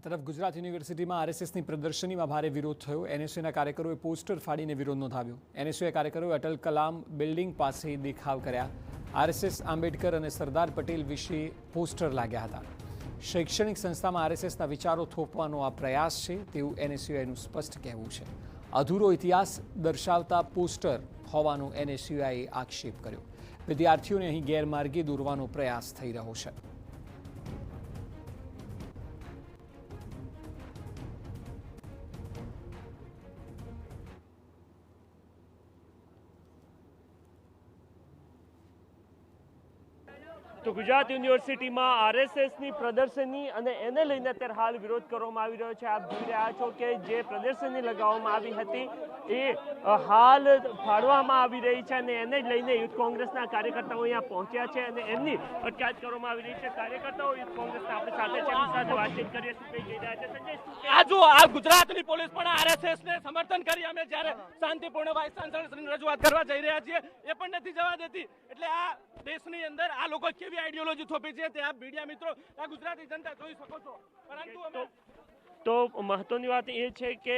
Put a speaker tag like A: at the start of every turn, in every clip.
A: તરફ ગુજરાત યુનિવર્સિટીમાં આરએસએસની પ્રદર્શનીમાં ભારે વિરોધ થયો। એનએસયુના કાર્યકરોએ પોસ્ટર ફાડીને વિરોધ નોંધાવ્યો। એનએસયુએ કાર્યકરોએ અટલ કલામ બિલ્ડિંગ પાસે દેખાવ કર્યા। આરએસએસ આંબેડકર અને સરદાર પટેલ વિશે પોસ્ટર લાગ્યા હતા। શૈક્ષણિક સંસ્થામાં આરએસએસના વિચારો થોપવાનો આ પ્રયાસ છે તેવું એનએસયુઆઈનું સ્પષ્ટ કહેવું છે। અધૂરો ઇતિહાસ દર્શાવતા પોસ્ટર હોવાનો એનએસયુઆઈએ આક્ષેપ કર્યો। વિદ્યાર્થીઓને અહીં ગેરમાર્ગે દોરવાનો પ્રયાસ થઈ રહ્યો છે।
B: તો ગુજરાત યુનિવર્સિટીમાં આરએસએસની પ્રદર્શની અને એને લઈને અત્યારે હાલ વિરોધ કરવામાં આવી રહ્યો છે। આપ જોઈ રહ્યા છો કે જે પ્રદર્શની લગાવવામાં આવી હતી એ હાલ ફાડવામાં આવી રહી છે અને એને જ લઈને યુથ કોંગ્રેસના કાર્યકર્તાઓ અહીંયા પહોંચ્યા છે અને એમની અટકાયત કરવામાં આવી રહી છે। કાર્યકર્તાઓ યુથ કોંગ્રેસના આપણી સાથે છે, એમની સાથે વાતચીત કરીએ શું કહી રહ્યા છે। સંજય,
C: આ જો આ ગુજરાતની પોલીસ પણ આરએસએસને સમર્થન કરી અમે જ્યારે શાંતિપૂર્ણ વાઇસ ચાન્સલરની રજૂઆત કરવા જઈ રહ્યા છીએ એ પણ નથી જવા દેતી। એટલે આ દેશની અંદર આ લોકો કેવી આઈડિયોલોજી થોપી છે તે આપ મીડિયા મિત્રો આ ગુજરાતી જનતા જોઈ શકો છો। પરંતુ
B: તો મહત્વની વાત એ છે કે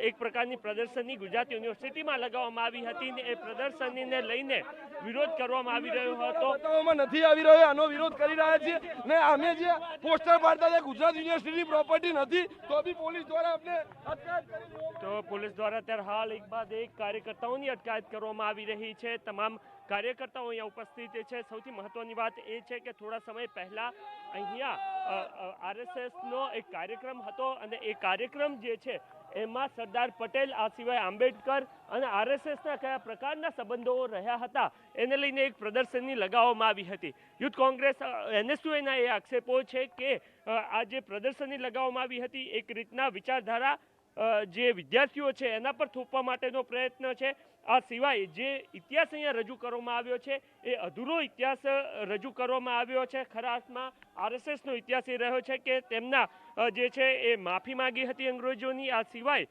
B: એક પ્રકારની પ્રદર્શની ગુજરાત યુનિવર્સિટીમાં લગાવવામાં આવી હતી ને એ પ્રદર્શનીને લઈને વિરોધ કરવામાં આવી રહ્યો હતો।
D: બતાવવામાં નથી આવી રહ્યો, આનો વિરોધ કરી રહ્યા છીએ ને અમે જે પોસ્ટર પાડતા હતા ગુજરાત યુનિવર્સિટીની પ્રોપર્ટી નથી તો બી પોલીસ દ્વારા અમને અટકાયત કરી।
B: તો પોલીસ દ્વારા અત્યારે હાલ એક બાદ એક કાર્યકર્તાઓની અટકાયત કરવામાં આવી રહી છે। તમામ કાર્યકર્તાઓ અહીંયા ઉપસ્થિત છે। સૌથી મહત્વની વાત એ છે કે થોડા સમય પહેલા અહીંયા આરએસએસનો એક કાર્યક્રમ હતો અને એ કાર્યક્રમ જે છે એમાં સરદાર પટેલ આ સિવાય આંબેડકર અને આરએસએસના કયા પ્રકારના સંબંધો રહ્યા હતા એને લઈને એક પ્રદર્શની લગાવવામાં આવી હતી। યુથ કોંગ્રેસ એનએસયુના એ આક્ષેપો છે કે આ જે પ્રદર્શની લગાવવામાં આવી હતી એક રીતના વિચારધારા જે વિદ્યાર્થીઓ છે એના પર થોપવા માટેનો પ્રયત્ન છે। આ સિવાય જે ઇતિહાસ અહીંયા રજૂ કરવામાં આવ્યો છે એ અધૂરો ઇતિહાસ રજૂ કરવામાં આવ્યો છે। ખરા અર્થમાં આરએસએસનો ઇતિહાસ એ રહ્યો છે કે તેમના જે છે એ માફી માંગી હતી અંગ્રેજોની। આ સિવાય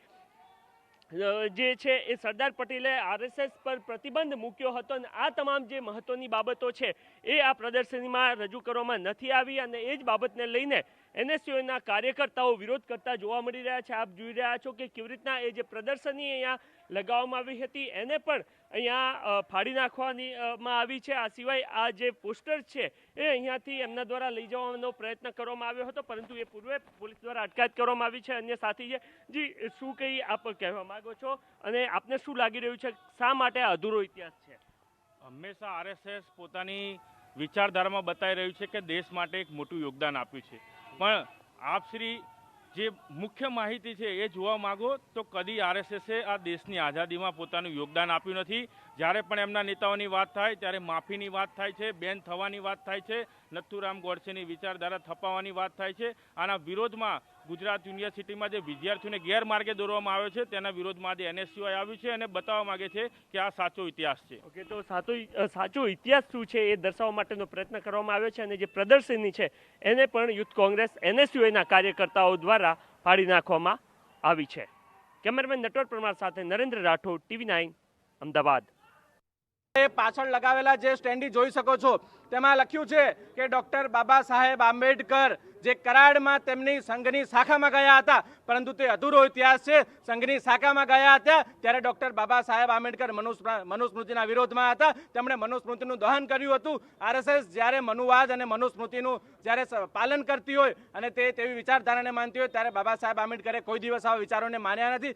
B: જે છે એ સરદાર પટેલે આરએસએસ પર પ્રતિબંધ મૂક્યો હતો અને આ તમામ જે મહત્વની બાબતો છે એ આ પ્રદર્શનીમાં રજૂ કરવામાં નથી આવી અને એ જ બાબતને લઈને એનએસયુના કાર્યકર્તાઓ વિરોધ કરતા જોવા મળી રહ્યા છે। આપ જોઈ રહ્યા છો કે કેવી રીતના એ જે પ્રદર્શની અહીંયા લગાવવામાં આવી હતી એને પણ અહીંયા ફાડી નાખવામાં આવી છે। આ સિવાય આ જે પોસ્ટર છે એ અહીંયાથી એમના દ્વારા લઈ જવાનો પ્રયત્ન કરવામાં આવ્યો હતો પરંતુ એ પૂર્વે પોલીસ દ્વારા અટકાયત કરવામાં આવી છે। અન્ય સાથી છે જી, શું કંઈ આપ કહેવા માંગો છો અને આપને શું લાગી રહ્યું છે શા માટે આ અધૂરો ઇતિહાસ છે?
C: હંમેશા આરએસએસ પોતાની વિચારધારામાં બતાવી રહ્યું છે કે દેશ માટે એક મોટું યોગદાન આપ્યું છે, પણ આપશ્રી જે મુખ્ય માહિતી છે એ જોવા માંગો તો કદી આરએસએસે આ દેશની આઝાદીમાં પોતાનું યોગદાન આપ્યું નથી। જ્યારે પણ એમના નેતાઓની વાત થાય ત્યારે માફીની વાત થાય છે, બેન થવાની વાત થાય છે, નથુરામ ગોડસેની વિચારધારા થપાવવાની વાત થાય છે। આના વિરોધમાં ગુજરાત યુનિવર્સિટીમાં જે વિદ્યાર્થીઓને ગેરમાર્ગે દોરવામાં આવ્યો છે તેના વિરોધમાં આજે એનએસયુઆઈ આવ્યું છે અને બતાવવા માંગે છે કે આ સાચો ઇતિહાસ છે।
B: ઓકે, તો સાચો ઇતિહાસ શું છે એ દર્શાવવા માટેનો પ્રયત્ન કરવામાં આવ્યો છે અને જે પ્રદર્શની છે એને પણ યુથ કોંગ્રેસ એનએસયુઆઈના કાર્યકર્તાઓ દ્વારા ફાડી નાખવામાં આવી છે। કેમેરામેન નટવર પરમાર સાથે નરેન્દ્ર રાઠોડ, TV9 અમદાવાદ।
D: પાછળ લગાવેલા જે સ્ટેન્ડી જોઈ શકો છો તેમાં લખ્યું છે કે ડોક્ટર બાબા સાહેબ આંબેડકર જે કરાડમાં તેમની સંઘની શાખામાં ગયા હતા પરંતુ તે અધૂરો ઇતિહાસ છે। સંઘની શાખામાં ગયા હતા ત્યારે ડોક્ટર બાબા સાહેબ આંબેડકર મનુસ્મૃતિના વિરોધમાં હતા, તેમણે મનુસ્મૃતિનું દહન કર્યું હતું। આરએસએસ જ્યારે મનુવાદ અને મનુસ્મૃતિનું જ્યારે પાલન કરતી હોય અને તે તેવી વિચારધારાને માનતી હોય ત્યારે બાબા સાહેબ આંબેડકરે કોઈ દિવસ આવા વિચારોને માન્યા નથી।